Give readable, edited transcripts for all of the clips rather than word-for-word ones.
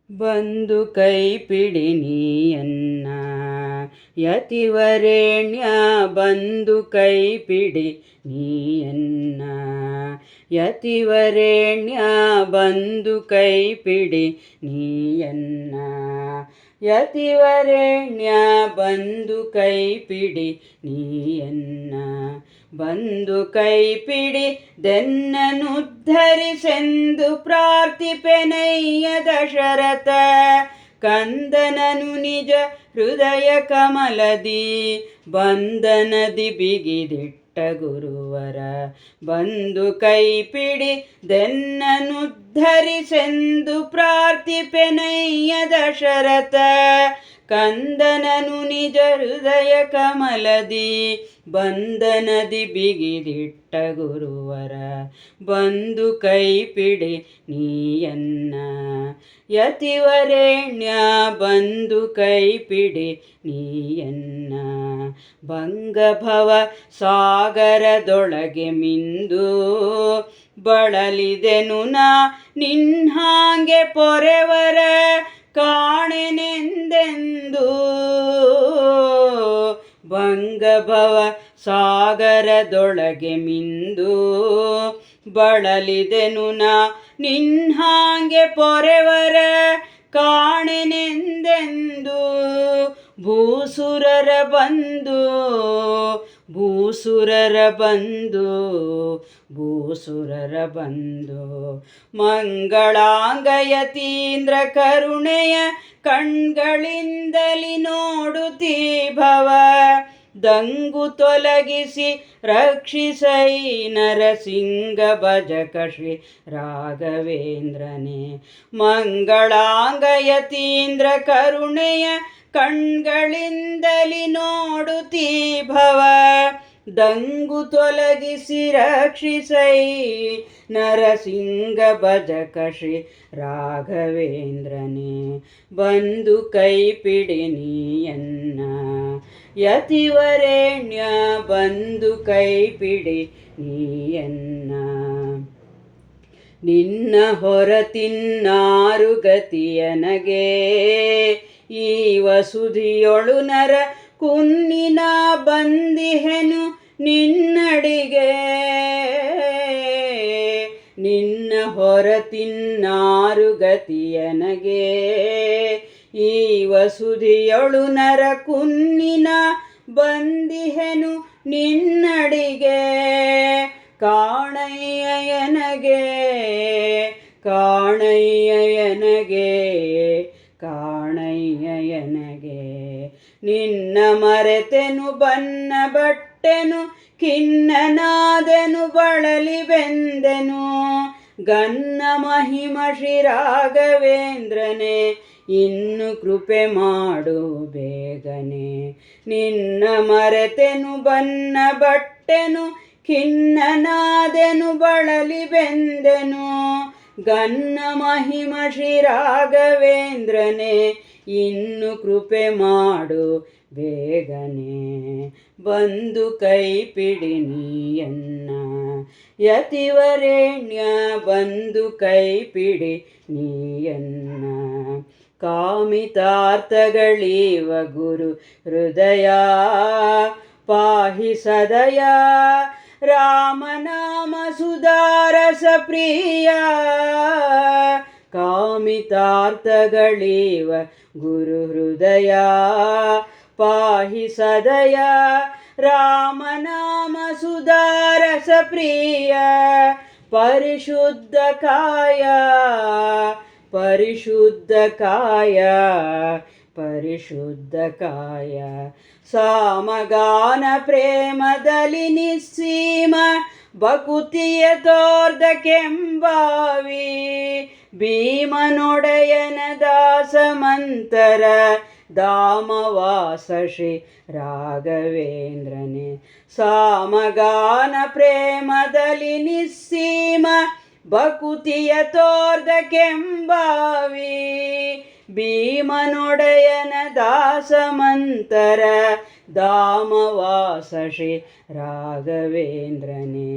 ಬಂದು ಕೈ ಪಿಡಿ ನೀಯನ್ನ ಯತಿವರೇಣ್ಯ, ಬಂದು ಕೈ ಪಿಡಿ ನೀಯನ್ನ ಯತಿವರೇಣ್ಯ, ಬಂದು ಕೈ ಪಿಡಿ ನೀಯನ್ನ ಯತಿವರೇಣ್ಯ, ಬಂದು ಕೈ ಪಿಡಿ ನೀಯನ್ನ ಬಂದು ಕೈ ಪಿಡಿ ದೆನ್ನನುದ್ಧರಿಸೆಂದು ಪ್ರಾರ್ಥಿಪೆನಯ್ಯ ದಶರಥ ಕಂದನನು ನಿಜ ಹೃದಯ ಕಮಲದಿ ಬಂಧನದಿ ಬಿಗಿದಿಟ್ಟ ಗುರುವರ ಬಂದು ಕೈ ಪಿಡಿ ದೆನ್ನನುದ್ಧರಿಸೆಂದು ಪ್ರಾರ್ಥಿಪೆನಯ್ಯ ದಶರಥ ಕಂದನನು ನಿಜ ಹೃದಯ ಕಮಲದಿ ಬಂಧನದಿ ಬಿಗಿದಿಟ್ಟ ಗುರುವರ ಬಂದು ಕೈ ಪಿಡಿ ನೀಯನ್ನ ಯತಿವರೇಣ್ಯ, ಬಂದು ಕೈ ಪಿಡಿ ನೀಯನ್ನ ಭಂಗಭವ ಸಾಗರದೊಳಗೆ ಮಿಂದು ಬಳಲಿದೆನು ನಾ ನಿನ್ಹಾಂಗೆ ಪೊರೆವರ ಕಾಣೆನೆಂದೆಂದು ಭಂಗಭವ ಸಾಗರದೊಳಗೆ ಮಿಂದು ಬಳಲಿದೆನು ನಾ ನಿನ್ಹಾಂಗೆ ಪೊರೆವರ ಕಾಣೆನೆಂದೆಂದು ಭೂಸುರರ ಬಂದು ಭೂಸುರರ ಬಂದು ಭೂಸುರರ ಬಂದು ಮಂಗಳಾಂಗಯತೀಂದ್ರ ಕರುಣೆಯ ಕಣ್ಗಳಿಂದಲಿ ನೋಡುತ್ತೀ ಭವ ದಂಗು ತೊಲಗಿಸಿ ರಕ್ಷಿಸೈ ನರಸಿಂಗ ಭಜಕ ಶ್ರೀ ರಾಘವೇಂದ್ರನೇ ಮಂಗಳಾಂಗಯತೀಂದ್ರ ಕರುಣೆಯ ಕಣ್ಗಳಿಂದಲಿ ನೋಡುತ್ತೀ ಭವ ದಂಗು ತೊಲಗಿಸಿ ರಕ್ಷಿಸೈ ನರಸಿಂಗ ಭಜಕ ಶ್ರೀ ರಾಘವೇಂದ್ರನೇ ಬಂದು ಕೈ ಪಿಡಿ ನೀಯನ್ನ ಯತಿವರೇಣ್ಯ, ಬಂದು ಕೈ ಪಿಡಿ ನೀಯನ್ನ ನಿನ್ನ ಹೊರತಿನ್ನಾರು ಗತಿಯನಗೆ ಈ ವಸುಧಿಯೊಳು ನರ ಕುನ್ನಿನ ಬಂದಿಹೆನು ನಿನ್ನಡಿಗೆ ನಿನ್ನ ಹೊರತಿನ್ನಾರು ಗತಿಯನಗೆ ಈ ವಸುಧಿಯೊಳು ನರ ಕುನ್ನಿನ ಬಂದಿಹೆನು ನಿನ್ನಡಿಗೆ ಕಾಣಯ್ಯಯನಗೆ ಕಾಣಯ್ಯಯನಗೆ ಕಾಣಯ್ಯಯನಗೆ ನಿನ್ನ ಮರೆತೆನು ಬನ್ನ ಬಟ್ಟೆನು ಖಿನ್ನನಾದೆನು ಬಳಲಿ ಬೆಂದೆನು ಗನ್ನ ಮಹಿಮ ಶ್ರೀ ರಾಘವೇಂದ್ರನೇ ಇನ್ನು ಕೃಪೆ ಮಾಡು ಬೇಗನೆ ನಿನ್ನ ಮರೆತೆನು ಬನ್ನ ಬಟ್ಟೆನು ಖಿನ್ನನಾದೆನು ಬಳಲಿ ಬೆಂದೆನು ಗನ್ನ ಮಹಿಮ ಶ್ರೀ ರಾಘವೇಂದ್ರನೇ ಇನ್ನು ಕೃಪೆ ಮಾಡು ಬೇಗನೆ ಬಂದು ಕೈ ಪಿಡಿ ನೀಯನ್ನ ಯತಿವರೇಣ್ಯ, ಬಂದು ಕೈ ಪಿಡಿ ನೀಯನ್ನ ಕಾಮಿತಾರ್ಥಗಳೀವ ಗುರು ಹೃದಯ ಪಾಹಿ ಸದಯ ರಾಮನಾಮ ಸುಧಾರಸ ಪ್ರಿಯ ಕಾಮಿತಾರ್ಥಗಳೀವ ಗುರು ಹೃದಯ ಪಾಹಿ ಸದಯ ರಾಮನಾಮ ಸುಧಾರಸ ಪ್ರಿಯ ಪರಿಶುದ್ಧ ಕಾಯ ಪರಿಶುದ್ಧ ಕಾಯ ಪರಿಶುದ್ಧ ಕಾಯ ಸಾಮಗಾನ ಪ್ರೇಮದಲ್ಲಿ ನಿಸ್ಸೀಮ ಬಕುತಿಯ ತೋರ್ದ ಕೆಂಬಾವಿ ಭೀಮನೊಡೆಯನ ದಾಸಮಂತರ ಧಾಮವಾಸ ಶ್ರೀ ರಾಘವೇಂದ್ರನೇ ಸಾಮಗಾನ ಪ್ರೇಮದಲ್ಲಿ ನಿಸ್ಸೀಮ ಬಕುತಿಯ ತೋರ್ದ ಕೆಂಬಾವಿ ಭೀಮನೊಡೆಯನ ದಾಸಮಂತರ ಧಾಮವಾಸ ಶ್ರೀ ರಾಘವೇಂದ್ರನೇ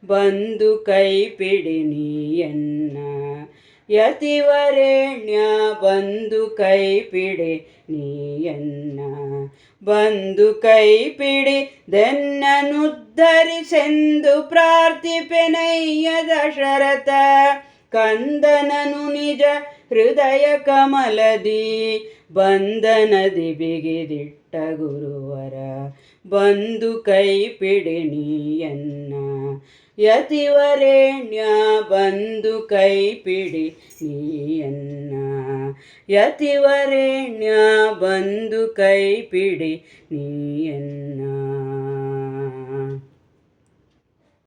ಬಂದು ಕೈ ಪಿಡಿ ನೀಯನ್ನ ಯತಿವರೇಣ್ಯ ಬಂದು ಕೈಪಿಡಿ ನೀಯನ್ನ ಬಂದು ಕೈಪಿಡಿ ದೆನ್ನನುದ್ಧರಿಸೆಂದು ಪ್ರಾರ್ಥಿಪೆನಯ್ಯ ದಶರಥ ಕಂದನನು ನಿಜ ಹೃದಯ ಕಮಲದಿ ಬಂಧನದಿ ಬಿಗಿದಿಟ್ಟ ಗುರುವರ ಬಂದು ಕೈಪಿಡಿ ನೀಯನ್ನ ಯತಿವರೇಣ್ಯ ಬಂದು ಕೈಪಿಡಿ ನೀಯನ್ನ ಯತಿವರೇಣ್ಯ ಬಂದು ಕೈಪಿಡಿ ನೀಯನ್ನ